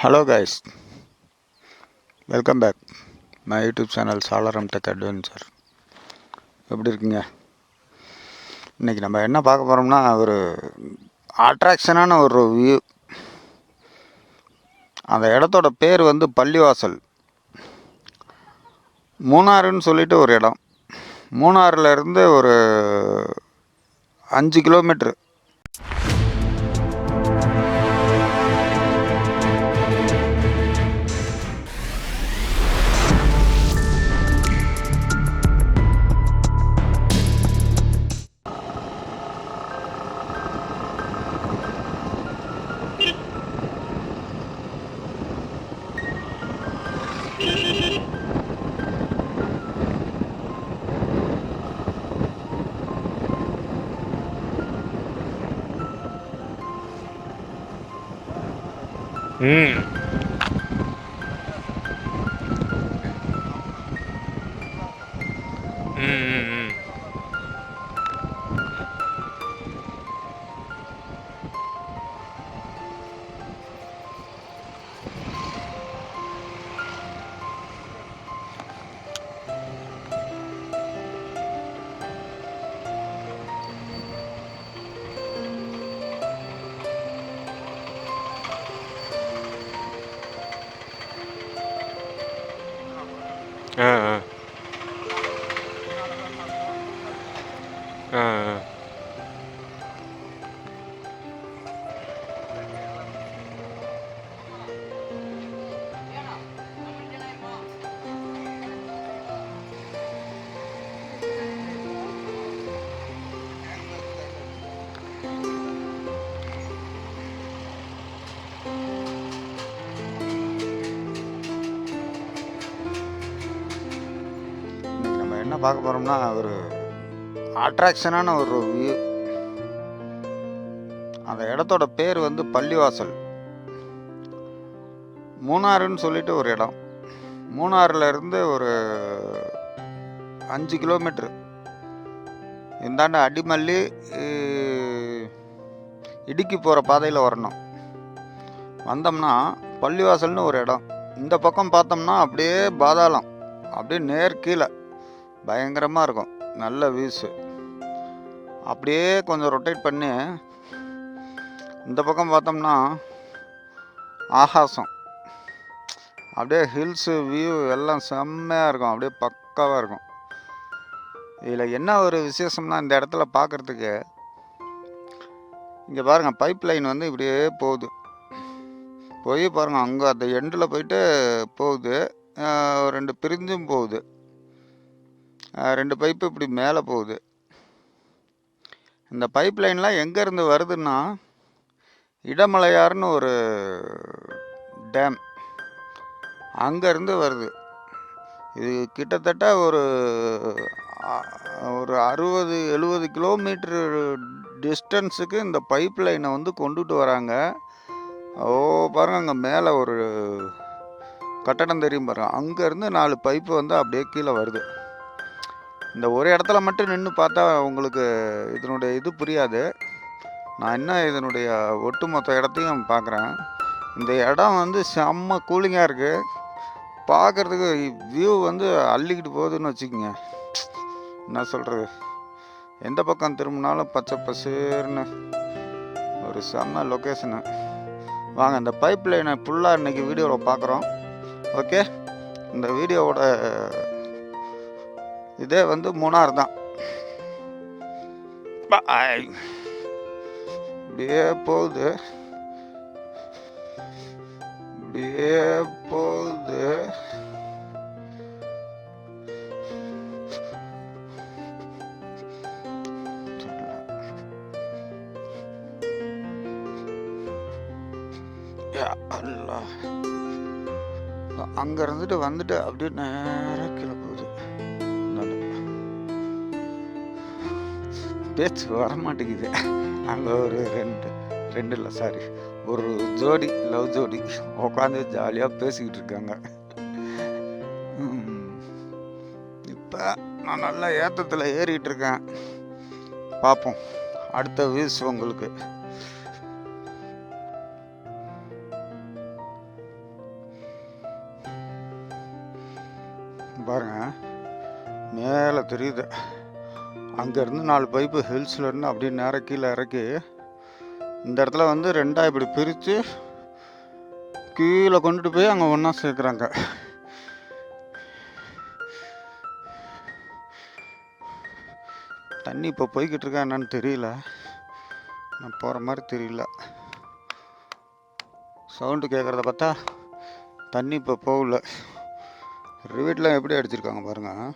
Hello guys, welcome back my YouTube channel சாலரம் tech adventure. எப்படி இருக்கீங்க? இன்றைக்கி நம்ம என்ன பார்க்க போகிறோம்னா, ஒரு அட்ராக்ஷனான ஒரு வியூ. அந்த இடத்தோட பேர் வந்து பள்ளிவாசல். மூணாறுன்னு சொல்லிட்டு ஒரு இடம். மூணாறுலேருந்து ஒரு 5 கிலோமீட்ரு. என்ன பார்க்க போகிறோம்னா, ஒரு அட்ராக்ஷனான ஒரு வியூ. அந்த இடத்தோட பேர் வந்து பள்ளிவாசல். மூணாறுன்னு சொல்லிட்டு ஒரு இடம். மூணாறுலேருந்து ஒரு 5 கிலோமீட்ரு. இந்தாண்ட அடிமல்லி இடுக்கி போகிற பாதையில் வரணும். வந்தோம்னா பள்ளிவாசல்னு ஒரு இடம். இந்த பக்கம் பார்த்தோம்னா அப்படியே பாதாளம், அப்படியே நேர் கீழே பயங்கரமாக இருக்கும். நல்ல வியூஸு. அப்படியே கொஞ்சம் ரொட்டேட் பண்ணி இந்த பக்கம் பார்த்தோம்னா ஆகாசம், அப்படியே ஹில்ஸு வியூ எல்லாம் செம்மையாக இருக்கும். அப்படியே பக்காவாக இருக்கும். இதில் என்ன ஒரு விசேஷம்னா, இந்த இடத்துல பார்க்குறதுக்கு இங்கே பாருங்கள், பைப் லைன் வந்து இப்படியே போகுது. போய் பாருங்கள், அங்கே அந்த எண்டில் போயிட்டு போகுது. 2 பிரிஞ்சும் போகுது. 2 பைப்பு இப்படி மேலே போகுது. இந்த பைப் லைன்லாம் எங்கேருந்து வருதுன்னா, இடமலையார்னு ஒரு டேம், அங்கேருந்து வருது. இது கிட்டத்தட்ட ஒரு 60-70 கிலோமீட்டரு டிஸ்டன்ஸுக்கு இந்த பைப் லைனை வந்து கொண்டுட்டு வராங்க. பாருங்க, அங்கே மேலே ஒரு கட்டடம் தெரியும் பாருங்க, அங்கேருந்து 4 பைப்பு வந்து அப்படியே கீழே வருது. இந்த ஒரு இடத்துல மட்டும் நின்று பார்த்தா உங்களுக்கு இதனுடைய இது புரியாது. நான் என்ன இதனுடைய ஒட்டுமொத்த இடத்தையும் பார்க்குறேன். இந்த இடம் வந்து செம்ம கூலிங்காக இருக்குது. பார்க்குறதுக்கு வியூ வந்து அள்ளிக்கிட்டு போகுதுன்னு வச்சுக்கோங்க. என்ன சொல்கிறது, எந்த பக்கம் திரும்பினாலும் பச்சை பசேர்னு ஒரு செம்ம லொக்கேஷனு. வாங்க, இந்த பைப் லைனை ஃபுல்லாக இன்றைக்கி வீடியோவில் பார்க்குறோம். ஓகே, இந்த வீடியோவோட இதே வந்து மூணாறு தான். இப்படியே போகுது, இப்படியே போகுது. அங்க இருந்துட்டு வந்துட்டு அப்படியே நேராக கீழே போகுது. பேச்சு வரமாட்டேங்குது. அங்கே ஒரு ரெண்டு இல்லை சாரி, ஒரு ஜோடி, லவ் ஜோடி உட்காந்து ஜாலியாக பேசிக்கிட்டு இருக்காங்க. இப்போ நான் நல்லா ஏற்றத்தில் ஏறிக்கிட்டு இருக்கேன். பார்ப்போம் அடுத்த வியூஸ் உங்களுக்கு. பாருங்க மேலே தெரியுது. அங்கேருந்து 4 பைப்பு ஹில்ஸ்லேருந்து அப்படியே நேராக கீழே இறக்கி இந்த இடத்துல வந்து ரெண்டாக இப்படி பிரித்து கீழே கொண்டுட்டு போய் அங்கே ஒன்றா சேர்க்குறாங்க. தண்ணி இப்போ போய்கிட்டு இருக்கா என்னன்னு தெரியல, நான் போகிற மாதிரி தெரியல. சவுண்டு கேட்குறத பார்த்தா தண்ணி இப்போ போகல. ரிவீட்லாம் எப்படி அடிச்சிருக்காங்க பாருங்கள்.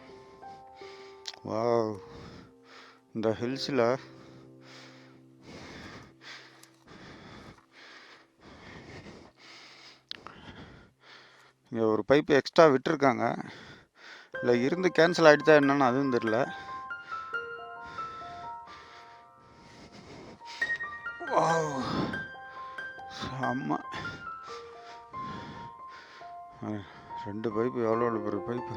வா, இந்த ஹில்ஸில் இங்கே ஒரு பைப்பு எக்ஸ்ட்ரா விட்டுருக்காங்க. இல்லை இருந்து கேன்சல் ஆகிடுச்சா என்னன்னு அதுவும் தெரில. ஆமா, 2 பைப்பு எவ்வளோ பெரிய பைப்பு.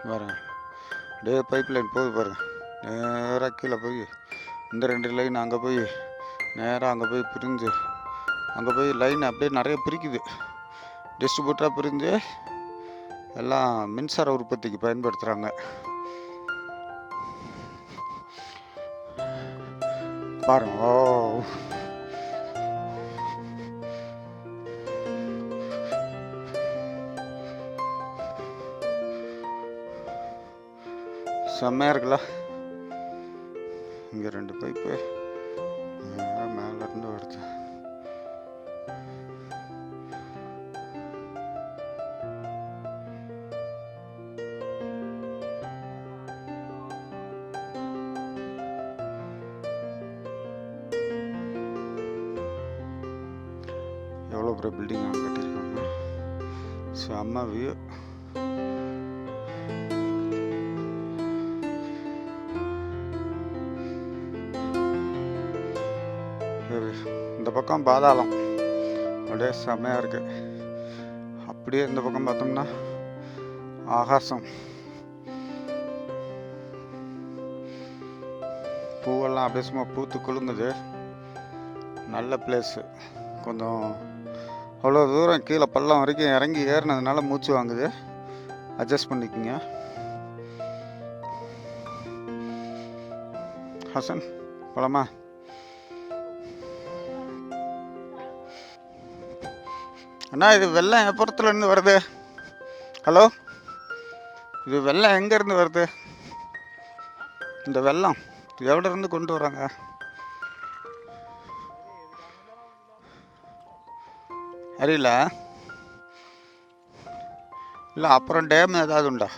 பாருங்க டே பைப் லைன் போகுது பாருங்க. நேராக கீழே போய் இந்த 2 லைன் அங்கே போய் நேராக அங்கே போய் பிரிஞ்சு அங்கே போய் லைன் அப்படியே நிறைய பிரிக்குது. டிஸ்ட்ரிபியூட்டராக பிரிஞ்சு எல்லாம் மின்சார உற்பத்திக்கு பயன்படுத்துகிறாங்க. பாருங்க. ஓ, செம்மையாக இருக்குல்ல. இங்கே 2 பைப்பு மேலேருந்து வருது. எவ்வளோ பெரிய பில்டிங் அங்கே கட்டியிருக்காங்க. செம்ம வியூ. இந்த பக்கம் பாதாளம் அப்படியே செம்மையாக இருக்குது. அப்படியே இந்த பக்கம் பார்த்தோம்னா ஆகாசம். பூவெல்லாம் அப்படியே சும்மா பூத்து குலுங்குது. நல்ல பிளேஸு. கொஞ்சம் அவ்வளோ தூரம் கீழே பள்ளம் வரைக்கும் இறங்கி ஏறினதுனால மூச்சு வாங்குது. அட்ஜஸ்ட் பண்ணிக்கோங்க. ஹசன் போலாமா? அண்ணா, இது வெள்ளம் எப்புறத்துலேருந்து வருது? ஹலோ, இது வெள்ளம் எங்கேருந்து வருது? இந்த வெள்ளம் எவ்வளோருந்து கொண்டு வராங்க? அறியல. இல்லை அப்புறம் டேம் ஏதாவது உண்டா?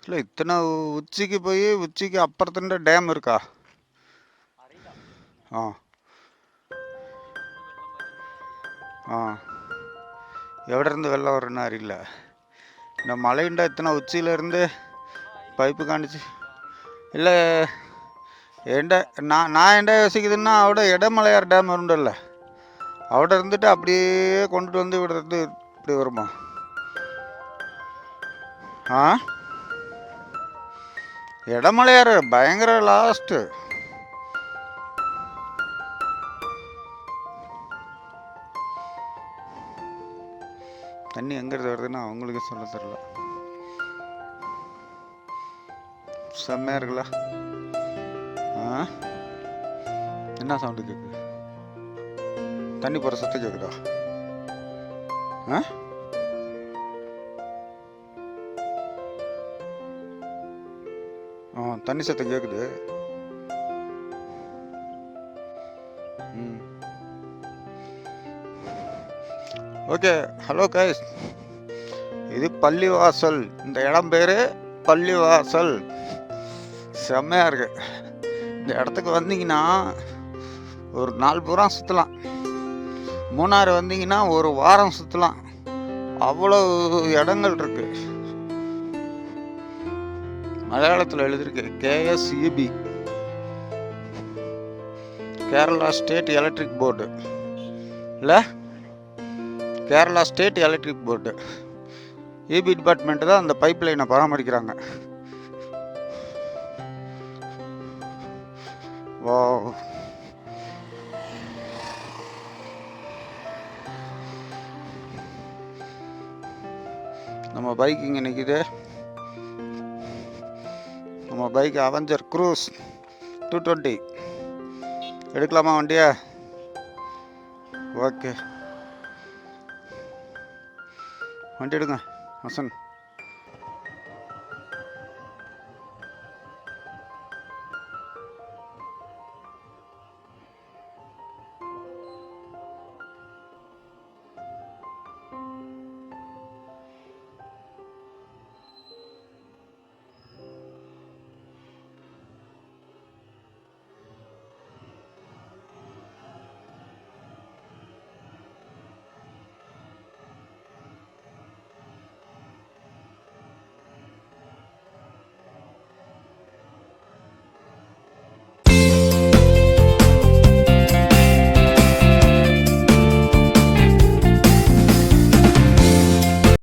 இல்லை இத்தனை உச்சிக்கு போய் உச்சிக்கு அப்புறத்துன்ற டேம் இருக்கா? ஆ ஆ எവിടെ இருந்து வெள்ளம் வரும்னு அறியல. இந்த மலைண்டா இத்தனை உச்சியிலேருந்து பைப்பு காணிச்சு. இல்லை ஏண்ட நான் ஏண்டா யோசிக்குதுன்னா அவட இடமலையார் டேம் வரும்ல, அவட இருந்துட்டு அப்படியே கொண்டுட்டு வந்து விடுறது இப்படி வருமா? ஆ, இடமலையார் பயங்கர லாஸ்ட்டு. தண்ணி எங்கிறது வருதுன்னா அவங்களுக்கு சொல்ல தெரியல. செம்மையா இருக்குல்ல. என்ன சவுண்டு கேட்குது? தண்ணி போகிற சத்தம் கேட்குதா? தண்ணி சத்தம் கேட்குது. ஓகே, ஹலோ கைஸ், இது பள்ளிவாசல். இந்த இடம் பேர் பள்ளிவாசல். செம்மையாக இருக்கு. இந்த இடத்துக்கு வந்தீங்கன்னா ஒரு நாள் பூரா சுற்றலாம். மூணாறு வந்தீங்கன்னா ஒரு வாரம் சுற்றலாம். அவ்வளோ இடங்கள் இருக்கு. மலையாளத்தில் எழுதியிருக்கு KSEB, Kerala state electric board. இல்லை, Kerala state electric board EB department தான் அந்த பைப் லைனை பராமரிக்கிறாங்க. வா, நம்ம பைக் இங்கே நிற்கிது. நம்ம பைக் அவெஞ்சர் க்ரூஸ் 220 எடுக்கலாமா வண்டியா? ஓகே, வண்டி எடுங்க ஹசன்.